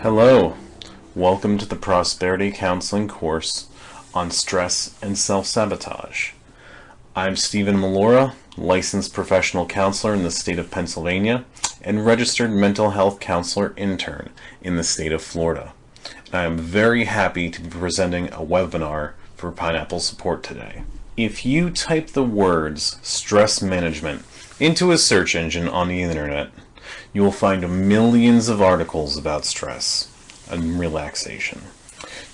Hello, welcome to the Prosperity Counseling course on stress and self-sabotage. I'm Stephen Molura, licensed professional counselor in the state of Pennsylvania and registered mental health counselor intern in the state of Florida. And I am very happy to be presenting a webinar for Pineapple Support today. If you type the words stress management into a search engine on the internet, you will find millions of articles about stress and relaxation.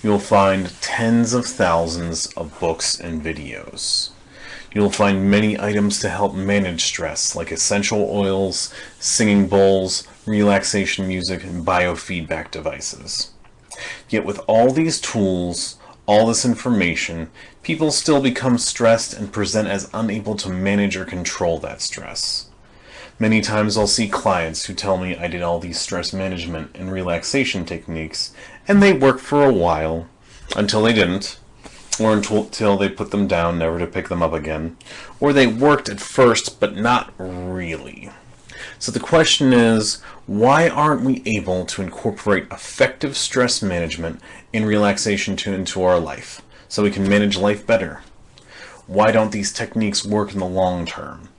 You'll find tens of thousands of books and videos. You'll find many items to help manage stress, like essential oils, singing bowls, relaxation music, and biofeedback devices. Yet with all these tools, all this information, people still become stressed and present as unable to manage or control that stress. Many times I'll see clients who tell me I did all these stress management and relaxation techniques, and they worked for a while, until they didn't, or until they put them down, never to pick them up again, or they worked at first, but not really. So the question is, why aren't we able to incorporate effective stress management and relaxation into our life, so we can manage life better? Why don't these techniques work in the long term?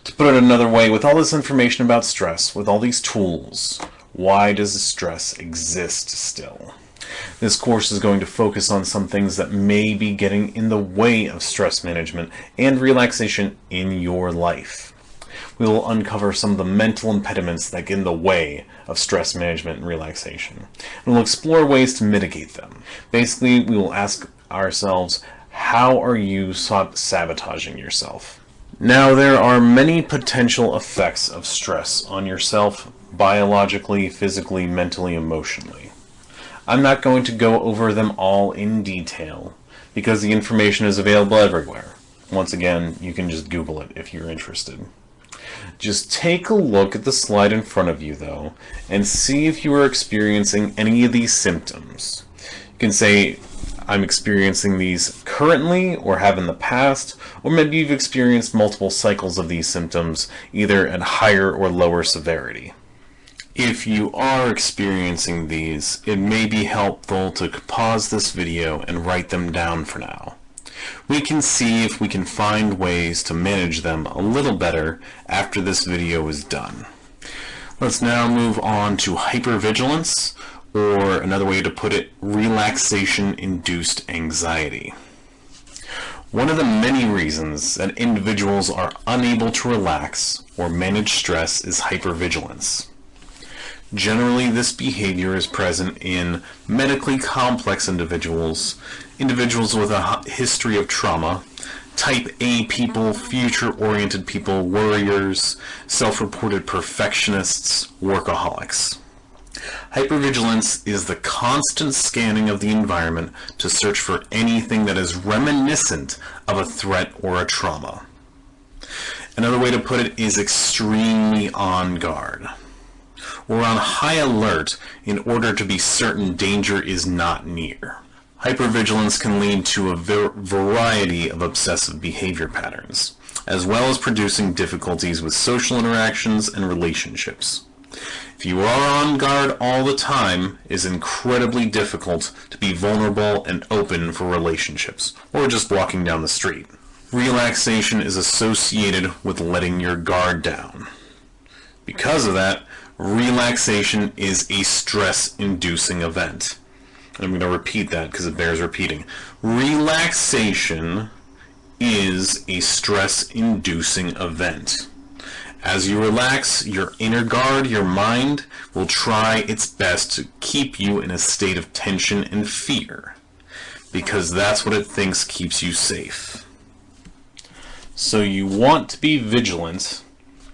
To put it another way, with all this information about stress, with all these tools, why does stress exist still? This course is going to focus on some things that may be getting in the way of stress management and relaxation in your life. We will uncover some of the mental impediments that get in the way of stress management and relaxation. And we'll explore ways to mitigate them. Basically, we will ask ourselves, how are you sabotaging yourself? Now, there are many potential effects of stress on yourself, biologically, physically, mentally, emotionally. I'm not going to go over them all in detail, because the information is available everywhere. Once again, you can just Google it if you're interested. Just take a look at the slide in front of you, though, and see if you are experiencing any of these symptoms. You can say, I'm experiencing these currently or have in the past, or maybe you've experienced multiple cycles of these symptoms, either at higher or lower severity. If you are experiencing these, it may be helpful to pause this video and write them down for now. We can see if we can find ways to manage them a little better after this video is done. Let's now move on to hypervigilance, or another way to put it, relaxation-induced anxiety. One of the many reasons that individuals are unable to relax or manage stress is hypervigilance. Generally, this behavior is present in medically complex individuals, individuals with a history of trauma, type A people, future-oriented people, worriers, self-reported perfectionists, workaholics. Hypervigilance is the constant scanning of the environment to search for anything that is reminiscent of a threat or a trauma. Another way to put it is extremely on guard. We're on high alert in order to be certain danger is not near. Hypervigilance can lead to a variety of obsessive behavior patterns, as well as producing difficulties with social interactions and relationships. If you are on guard all the time, it is incredibly difficult to be vulnerable and open for relationships, or just walking down the street. Relaxation is associated with letting your guard down. Because of that, relaxation is a stress-inducing event. I'm going to repeat that because it bears repeating. Relaxation is a stress-inducing event. As you relax, your inner guard, your mind, will try its best to keep you in a state of tension and fear, because that's what it thinks keeps you safe. So you want to be vigilant,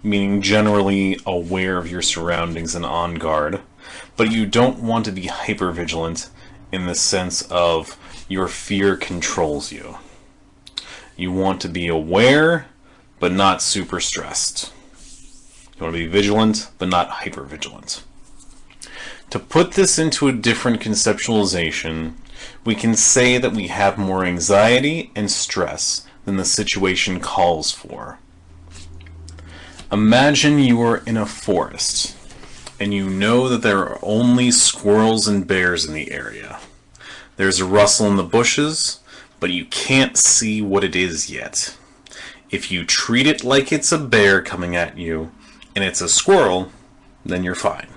meaning generally aware of your surroundings and on guard, but you don't want to be hypervigilant in the sense of your fear controls you. You want to be aware, but not super stressed. You want to be vigilant, but not hypervigilant. To put this into a different conceptualization, we can say that we have more anxiety and stress than the situation calls for. Imagine you are in a forest. and you know that there are only squirrels and bears in the area. There's a rustle in the bushes, but you can't see what it is yet. If you treat it like it's a bear coming at you, and it's a squirrel, then you're fine.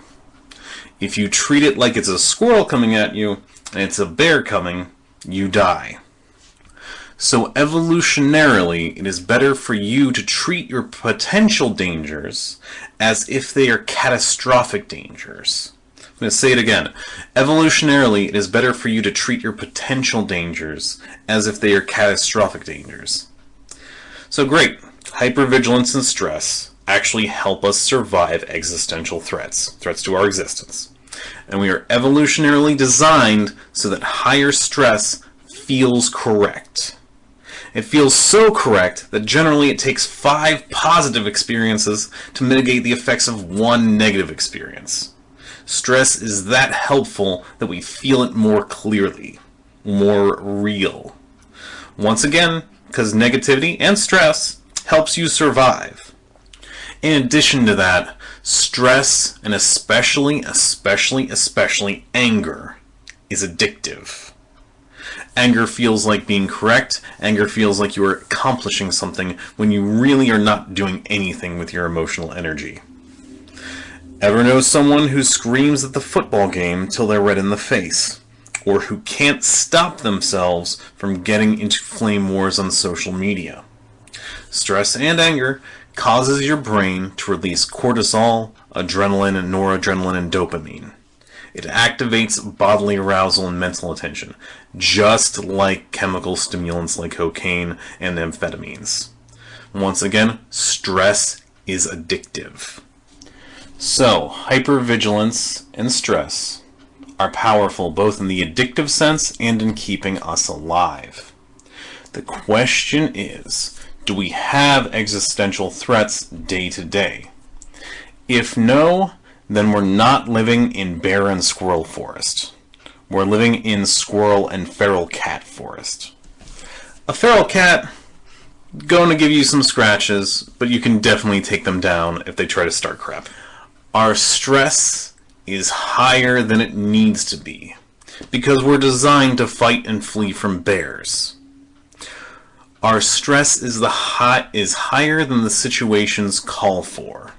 If you treat it like it's a squirrel coming at you, and it's a bear coming, you die. So evolutionarily, it is better for you to treat your potential dangers as if they are catastrophic dangers. I'm going to say it again. Evolutionarily, it is better for you to treat your potential dangers as if they are catastrophic dangers. So great, hypervigilance and stress actually help us survive existential threats to our existence. And we are evolutionarily designed so that higher stress feels correct. It feels so correct that generally it takes 5 positive experiences to mitigate the effects of 1 negative experience. Stress is that helpful that we feel it more clearly, more real. Once again, because negativity and stress helps you survive. In addition to that, stress, and especially anger, is addictive. Anger feels like being correct. Anger feels like you are accomplishing something when you really are not doing anything with your emotional energy. Ever know someone who screams at the football game till they're red in the face? Or who can't stop themselves from getting into flame wars on social media? Stress and anger causes your brain to release cortisol, adrenaline, and noradrenaline, and dopamine. It activates bodily arousal and mental attention, just like chemical stimulants like cocaine and amphetamines. Once again, stress is addictive. So, hypervigilance and stress are powerful both in the addictive sense and in keeping us alive. The question is, do we have existential threats day to day? If no, then we're not living in bear and squirrel forest. We're living in squirrel and feral cat forest. A feral cat, going to give you some scratches, but you can definitely take them down if they try to start crap. Our stress is higher than it needs to be, because we're designed to fight and flee from bears. Our stress is higher than the situations call for.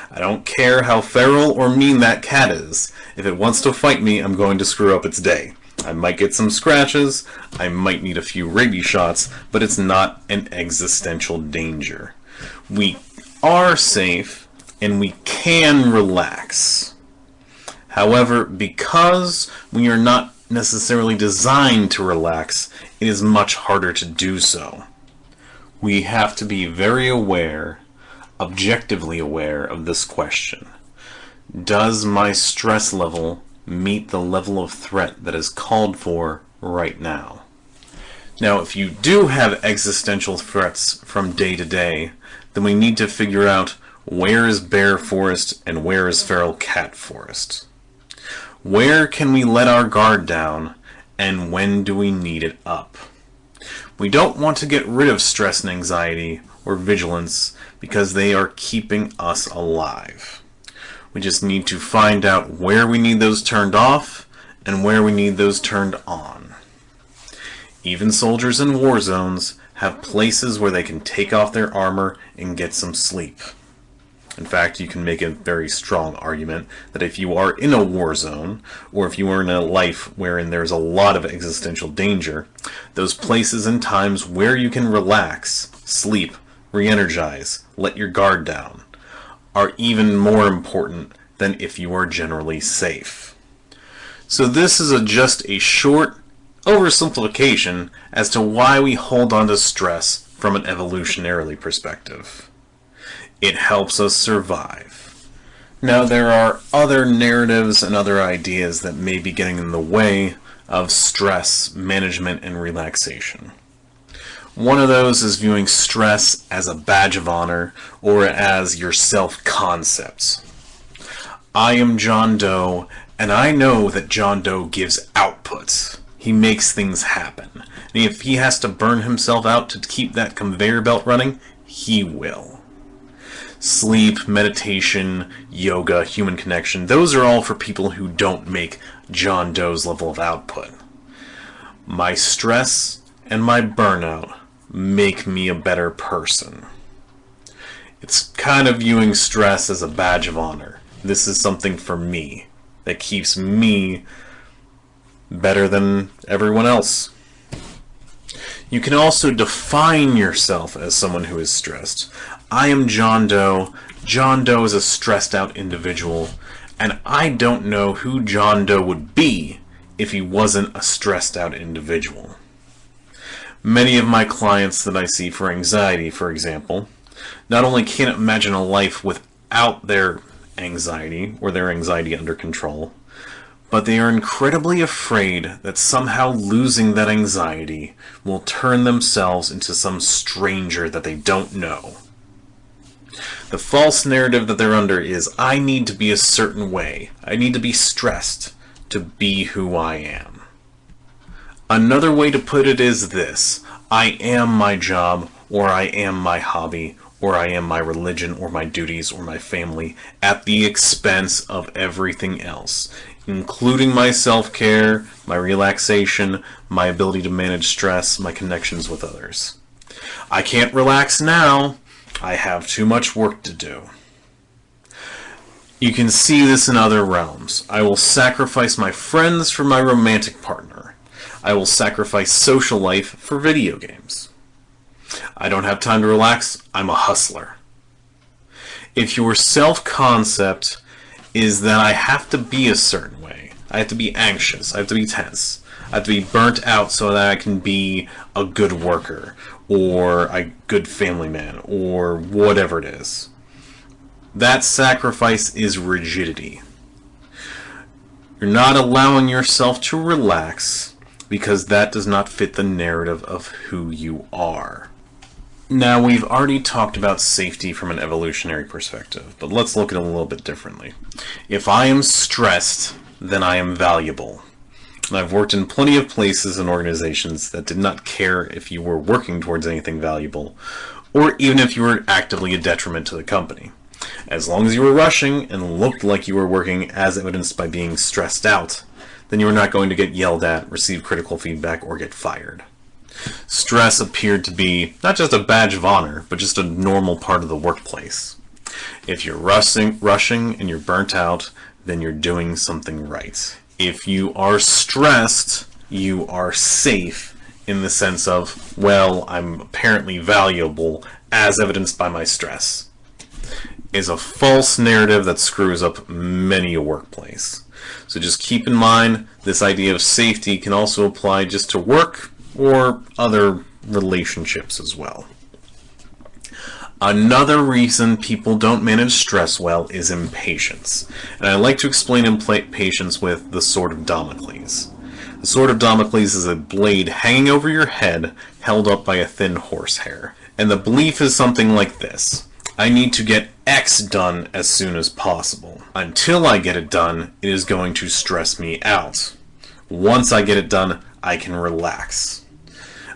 I don't care how feral or mean that cat is. If it wants to fight me, I'm going to screw up its day. I might get some scratches, I might need a few rabies shots, but it's not an existential danger. We are safe, and we can relax. However, because we are not necessarily designed to relax, it is much harder to do so. We have to be very aware, objectively aware of this question. Does my stress level meet the level of threat that is called for right now? Now, if you do have existential threats from day to day, then we need to figure out where is bear forest and where is feral cat forest. Where can we let our guard down, and when do we need it up? We don't want to get rid of stress and anxiety or vigilance because they are keeping us alive. We just need to find out where we need those turned off and where we need those turned on. Even soldiers in war zones have places where they can take off their armor and get some sleep. In fact, you can make a very strong argument that if you are in a war zone, or if you are in a life wherein there's a lot of existential danger, those places and times where you can relax, sleep, re-energize, let your guard down, are even more important than if you are generally safe. So this is just a short oversimplification as to why we hold on to stress from an evolutionarily perspective. It helps us survive. Now, there are other narratives and other ideas that may be getting in the way of stress management and relaxation. One of those is viewing stress as a badge of honor or as your self-concept. I am John Doe, and I know that John Doe gives output. He makes things happen. And if he has to burn himself out to keep that conveyor belt running, he will. Sleep, meditation, yoga, human connection, those are all for people who don't make John Doe's level of output. My stress and my burnout make me a better person. It's kind of viewing stress as a badge of honor. This is something for me that keeps me better than everyone else. You can also define yourself as someone who is stressed. I am John Doe. John Doe is a stressed out individual, and I don't know who John Doe would be if he wasn't a stressed out individual. Many of my clients that I see for anxiety, for example, not only can't imagine a life without their anxiety or their anxiety under control, but they are incredibly afraid that somehow losing that anxiety will turn themselves into some stranger that they don't know. The false narrative that they're under is, I need to be a certain way. I need to be stressed to be who I am. Another way to put it is this: I am my job, or I am my hobby, or I am my religion, or my duties, or my family, at the expense of everything else, including my self-care, my relaxation, my ability to manage stress, my connections with others. I can't relax now. I have too much work to do. You can see this in other realms. I will sacrifice my friends for my romantic partner. I will sacrifice social life for video games. I don't have time to relax. I'm a hustler. If your self-concept is that I have to be a certain way, I have to be anxious, I have to be tense, I have to be burnt out so that I can be a good worker, or a good family man, or whatever it is, that sacrifice is rigidity. You're not allowing yourself to relax because that does not fit the narrative of who you are. Now, we've already talked about safety from an evolutionary perspective, but let's look at it a little bit differently. If I am stressed, then I am valuable. And I've worked in plenty of places and organizations that did not care if you were working towards anything valuable, or even if you were actively a detriment to the company. As long as you were rushing and looked like you were working, as evidenced by being stressed out, then you were not going to get yelled at, receive critical feedback, or get fired. Stress appeared to be not just a badge of honor, but just a normal part of the workplace. If you're rushing and you're burnt out, then you're doing something right. If you are stressed, you are safe in the sense of, well, I'm apparently valuable, as evidenced by my stress. Is a false narrative that screws up many a workplace. So just keep in mind, this idea of safety can also apply just to work or other relationships as well. Another reason people don't manage stress well is impatience. And I like to explain impatience with the Sword of Damocles. The Sword of Damocles is a blade hanging over your head, held up by a thin horsehair. And the belief is something like this: I need to get X done as soon as possible. Until I get it done, it is going to stress me out. Once I get it done, I can relax.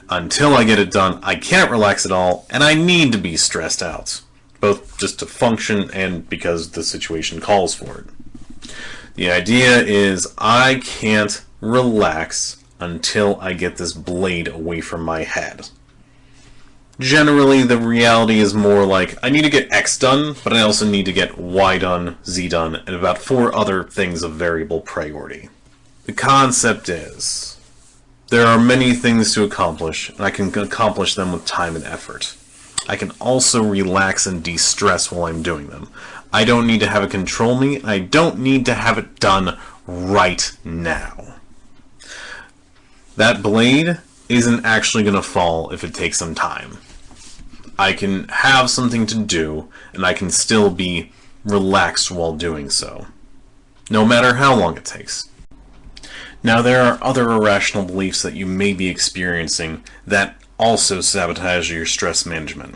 Until I get it done, I can't relax at all, and I need to be stressed out, both just to function and because the situation calls for it. The idea is I can't relax until I get this blade away from my head. Generally, the reality is more like, I need to get X done, but I also need to get Y done, Z done, and about 4 other things of variable priority. The concept is, there are many things to accomplish, and I can accomplish them with time and effort. I can also relax and de-stress while I'm doing them. I don't need to have it control me. I don't need to have it done right now. That blade isn't actually going to fall if it takes some time. I can have something to do, and I can still be relaxed while doing so, no matter how long it takes. Now, there are other irrational beliefs that you may be experiencing that also sabotage your stress management.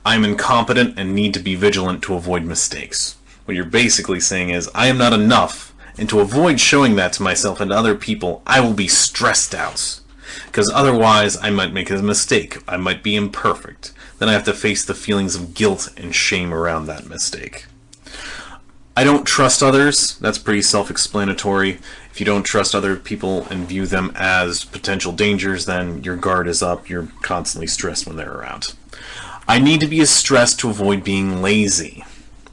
I'm incompetent and need to be vigilant to avoid mistakes. What you're basically saying is, I am not enough, and to avoid showing that to myself and other people, I will be stressed out. Because otherwise, I might make a mistake. I might be imperfect. then I have to face the feelings of guilt and shame around that mistake. I don't trust others. That's pretty self-explanatory. If you don't trust other people and view them as potential dangers, then your guard is up. You're constantly stressed when they're around. I need to be stressed to avoid being lazy.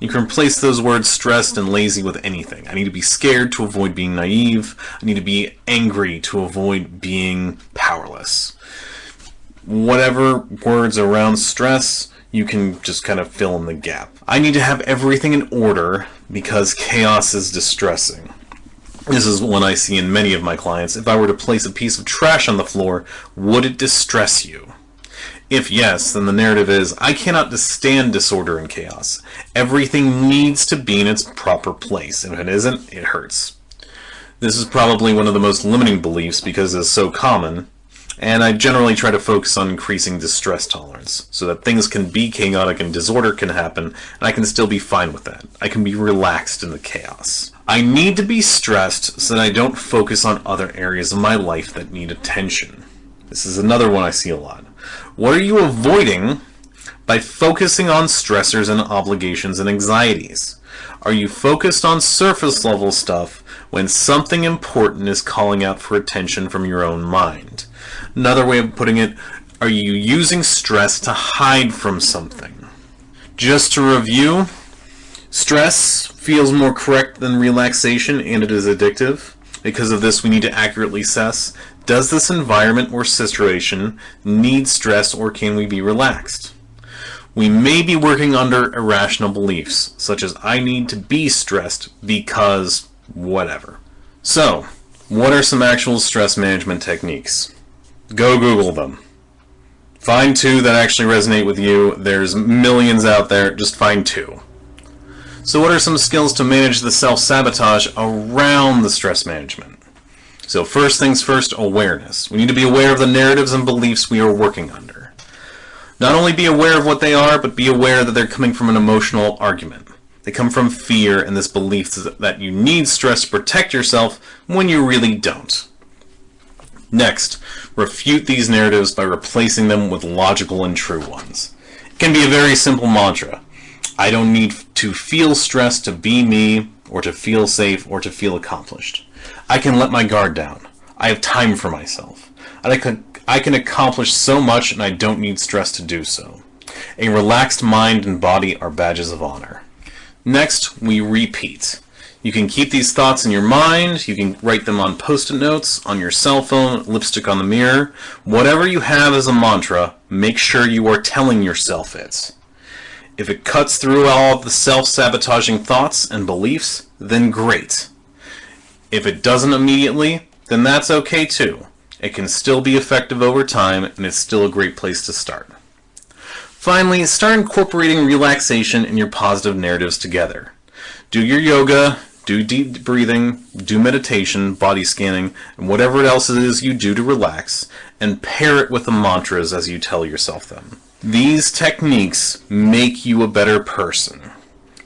You can replace those words stressed and lazy with anything. I need to be scared to avoid being naive. I need to be angry to avoid being powerless. Whatever words around stress, you can just kind of fill in the gap. I need to have everything in order because chaos is distressing. This is one I see in many of my clients. If I were to place a piece of trash on the floor, would it distress you? If yes, then the narrative is, I cannot stand disorder and chaos. Everything needs to be in its proper place. If it isn't, it hurts. This is probably one of the most limiting beliefs because it's so common, and I generally try to focus on increasing distress tolerance so that things can be chaotic and disorder can happen, and I can still be fine with that. I can be relaxed in the chaos. I need to be stressed so that I don't focus on other areas of my life that need attention. This is another one I see a lot. What are you avoiding by focusing on stressors and obligations and anxieties? Are you focused on surface level stuff when something important is calling out for attention from your own mind? Another way of putting it, are you using stress to hide from something? Just to review, stress feels more correct than relaxation and it is addictive. Because of this, we need to accurately assess, does this environment or situation need stress or can we be relaxed? We may be working under irrational beliefs, such as I need to be stressed because whatever. So, what are some actual stress management techniques? Go Google them. Find two that actually resonate with you. There's millions out there, just find two. So what are some skills to manage the self-sabotage around the stress management? So first things first, awareness. We need to be aware of the narratives and beliefs we are working under. Not only be aware of what they are, but be aware that they're coming from an emotional argument. They come from fear and this belief that you need stress to protect yourself when you really don't. Next, refute these narratives by replacing them with logical and true ones. It can be a very simple mantra. I don't need to feel stressed to be me, or to feel safe, or to feel accomplished. I can let my guard down. I have time for myself. I can accomplish so much and I don't need stress to do so. A relaxed mind and body are badges of honor. Next, we repeat. You can keep these thoughts in your mind, you can write them on post-it notes, on your cell phone, lipstick on the mirror. Whatever you have as a mantra, make sure you are telling yourself it. If it cuts through all of the self-sabotaging thoughts and beliefs, then great. If it doesn't immediately, then that's okay too. It can still be effective over time, and it's still a great place to start. Finally, start incorporating relaxation and your positive narratives together. Do your yoga, do deep breathing, do meditation, body scanning, and whatever else it is you do to relax, and pair it with the mantras as you tell yourself them. These techniques make you a better person.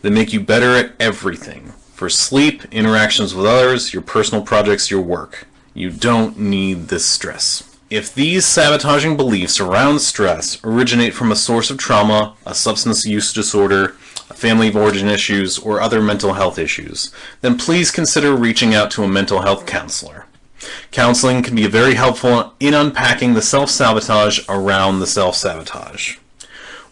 They make you better at everything. For sleep, interactions with others, your personal projects, your work. You don't need this stress. If these sabotaging beliefs around stress originate from a source of trauma, a substance use disorder, a family of origin issues, or other mental health issues, then please consider reaching out to a mental health counselor. Counseling can be very helpful in unpacking the self-sabotage around the self-sabotage.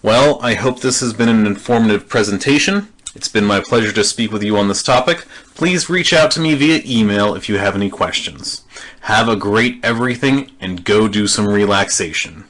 Well, I hope this has been an informative presentation. It's been my pleasure to speak with you on this topic. Please reach out to me via email if you have any questions. Have a great everything and go do some relaxation.